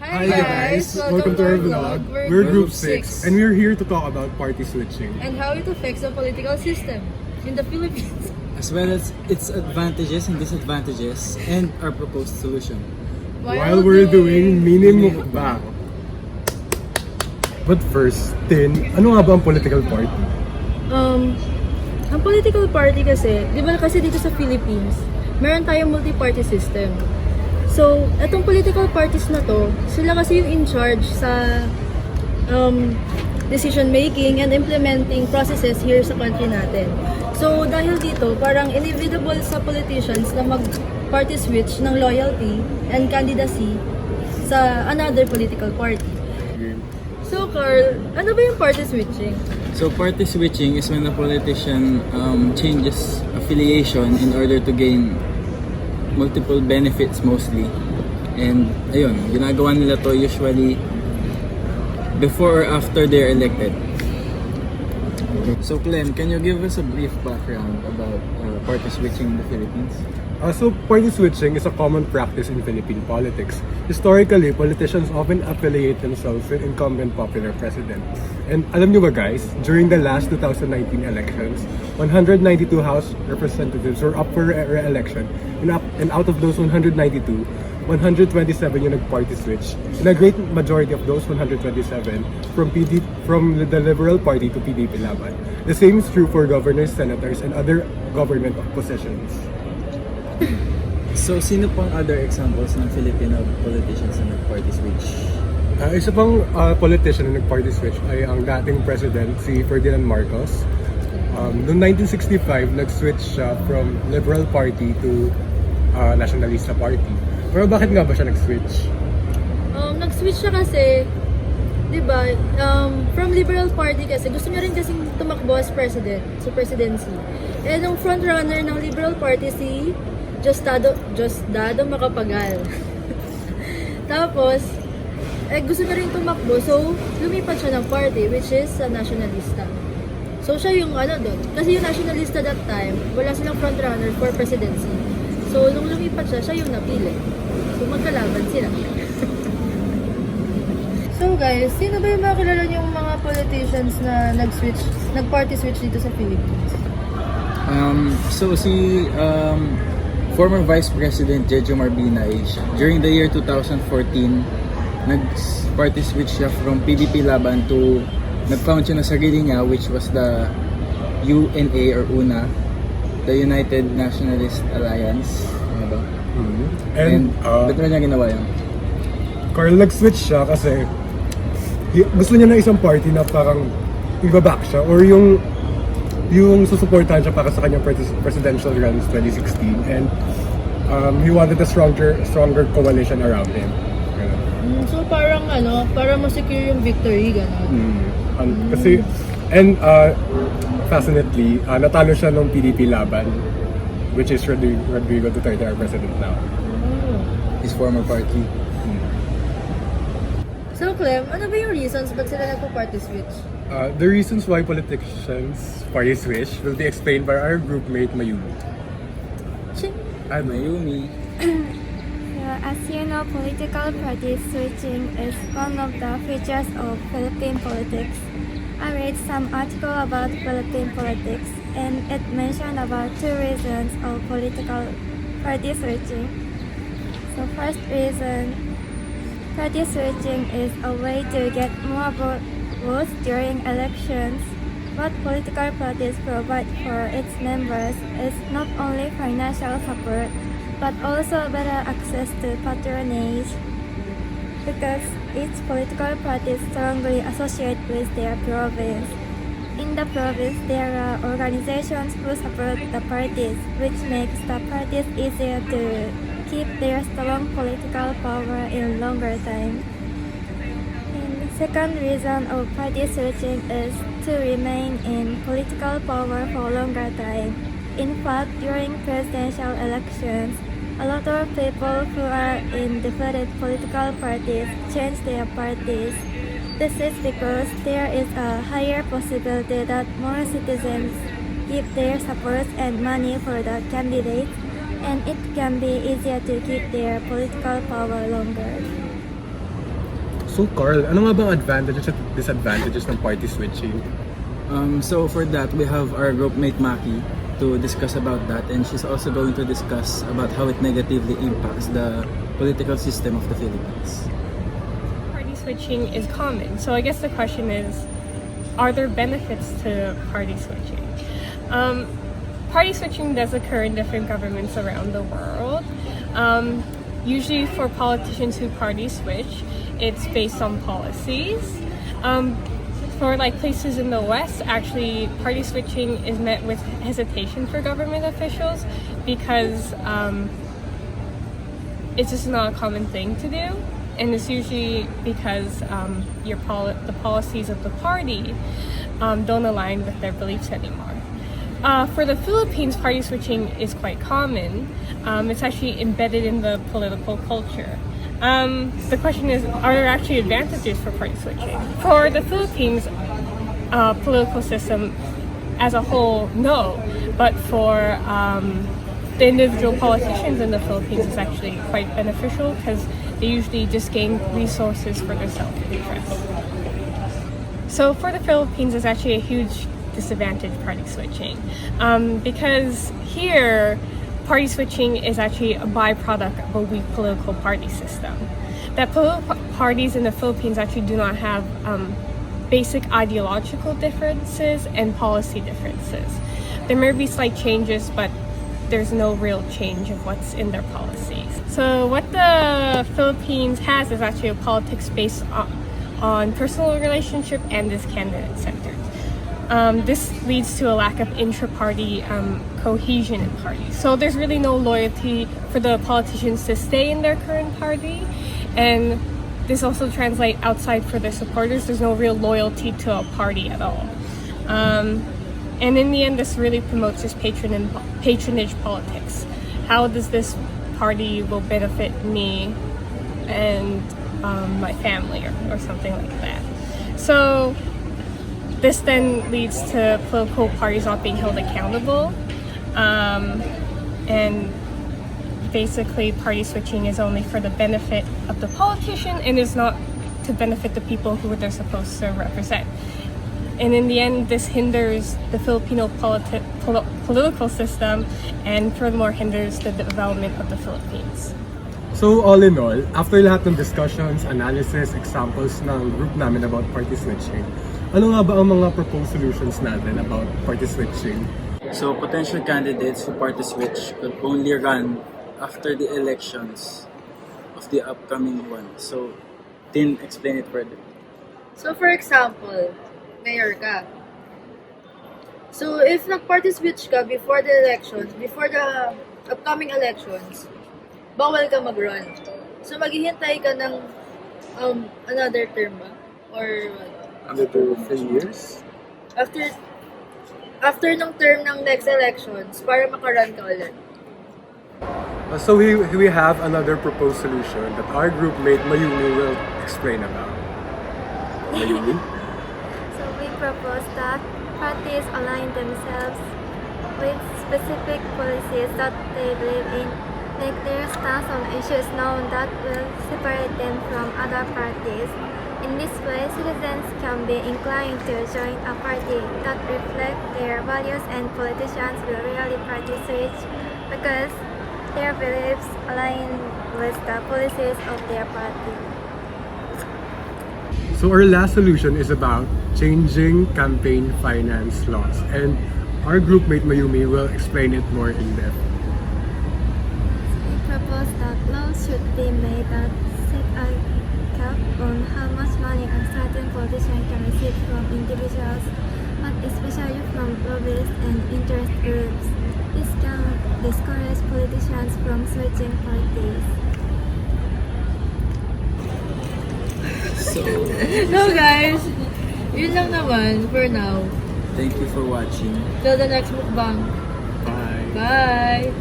Hi guys! Welcome to our vlog. We're Group 6 and we're here to talk about party switching. And how it affects the political system in the Philippines. As well as its advantages and disadvantages and our proposed solution. While we're doing mini mukbang. But first, ano nga ba ang political party? Ang political party kasi, di ba kasi dito sa Philippines, meron tayong multi-party system. So, itong political parties na to, sila kasi yung in charge sa decision making and implementing processes here sa country natin. So, dahil dito, parang inevitable sa politicians na mag-party switch ng loyalty and candidacy sa another political party. So, Carl, ano ba yung party switching? So party switching is when a politician changes affiliation in order to gain multiple benefits mostly. And ayun, ginagawa nila to usually before or after they're elected. So Clem, can you give us a brief background about party switching in the Philippines? So party switching is a common practice in Philippine politics. Historically, politicians often affiliate themselves with incumbent popular presidents. And alam nyo ba guys, during the last 2019 elections, 192 House representatives were up for re-election. And out of those 192, 127 yung nag-party switch. And a great majority of those 127 from the Liberal Party to PDP Laban. The same is true for governors, senators, and other government positions. So sino pang other examples ng Filipino politicians na nag-party switch? Isa pang politician na nag-party switch ay ang dating president, si Ferdinand Marcos. Noong 1965, nag-switch siya from Liberal Party to Nationalista Party. Pero bakit nga ba siya nag-switch? Nag-switch siya kasi, di ba, from Liberal Party kasi, gusto niya rin kasing tumakbo as president, sa presidency. And ang frontrunner ng Liberal Party si Diosdado Macapagal. Tapos, gusto niya rin tumakbo, so lumipat siya ng party, which is sa Nationalista. So siya yung doon. Kasi yung Nationalista that time, wala silang frontrunner for presidency. So nung lumipat siya, siya yung napili. So magkalaban sila. So guys, sino ba yung mga kilala niyong mga politicians na nag-party switch dito sa Philippines? So si former Vice President Jejo Marbinay, during the year 2014, nag-party switch siya from PDP Laban to nag-found siya na sarili niya, which was the UNA or UNA, the United Nationalist Alliance. Ano ba? Mm-hmm. And ba't na niya ginawa yun? Carl, nag-switch siya kasi gusto niya na isang party na parang iba-back siya or yung susuportahan siya para sa kanyang presidential runs 2016 and he wanted a stronger coalition around him. So parang para ma-secure yung victory, gano'n. Kasi fascinately, natalo siya ng PDP Laban, which is Rodrigo Duterte, our president now. His former party. So Clem, ano ba yung reasons ba't sila nagpo-party switch? The reasons why politicians party switch will be explained by our groupmate Mayumi. Hi Mayumi. As you know, political party switching is one of the features of Philippine politics. I read some article about Philippine politics and it mentioned about two reasons of political party switching. So first reason, party switching is a way to get more votes during elections. What political parties provide for its members is not only financial support, but also better access to patronage, because each political party is strongly associated with their province. In the province, there are organizations who support the parties, which makes the parties easier to keep their strong political power in longer time. And the second reason of party switching is to remain in political power for longer time. In fact, during presidential elections, a lot of people who are in different political parties change their parties. This is because there is a higher possibility that more citizens give their support and money for the candidates, and it can be easier to keep their political power longer. So Carl, ano nga bang advantages at disadvantages ng party switching? So for that, we have our group mate Maki to discuss about that, and she's also going to discuss about how it negatively impacts the political system of the Philippines. Party switching is common. So I guess the question is, are there benefits to party switching? Party switching does occur in different governments around the world. Usually for politicians who party switch, it's based on policies. For like places in the West, actually party switching is met with hesitation for government officials because it's just not a common thing to do, and it's usually because the policies of the party don't align with their beliefs anymore. For the Philippines, party switching is quite common. It's actually embedded in the political culture. The question is, are there actually advantages for party switching? For the Philippines political system as a whole, no. But for the individual politicians in the Philippines, it's actually quite beneficial because they usually just gain resources for their self-interest. So for the Philippines, it's actually a huge disadvantage party switching because here party switching is actually a byproduct of a weak political party system. That political parties in the Philippines actually do not have basic ideological differences and policy differences. There may be slight changes, but there's no real change of what's in their policies. So what the Philippines has is actually a politics based on personal relationship and is candidate centered. This leads to a lack of intra-party cohesion in parties. So there's really no loyalty for the politicians to stay in their current party, and this also translates outside for their supporters. There's no real loyalty to a party at all. And in the end, this really promotes this patronage politics. How does this party will benefit me and my family or something like that? So this then leads to political parties not being held accountable, and basically party switching is only for the benefit of the politician and is not to benefit the people who they're supposed to represent. And in the end, this hinders the Filipino political system and furthermore hinders the development of the Philippines. So all in all, after lahat ng discussions, analysis, examples ng group namin about party switching, ano nga ba ang mga proposed solutions natin about party switching? So potential candidates who party switch could only run after the elections of the upcoming one. So, Tin, explain it further. So for example, mayor ka. So if nag-party switch ka before the elections, before the upcoming elections, bawal ka mag-run. So maghihintay ka ng another term ba? Or what? Another 3 years? After ng term ng next elections, para makarun ka ulit. So we have another proposed solution that our group mate Mayumi will explain about. Mayumi? So we propose that parties align themselves with specific policies that they believe in, make their stance on issues known that will separate them from other parties. In this way, citizens can be inclined to join a party that reflects their values, and politicians will really party switch because their beliefs align with the policies of their party. So our last solution is about changing campaign finance laws, and our group mate Mayumi will explain it more in depth. We propose that laws should be made that set a cap on how much money a certain politician can receive from individuals, but especially from lobbyists and interest groups. This can discourage politicians from switching parties. So, So guys, yun lang naman for now. thank you for watching. Till the next mukbang. Bye! Bye!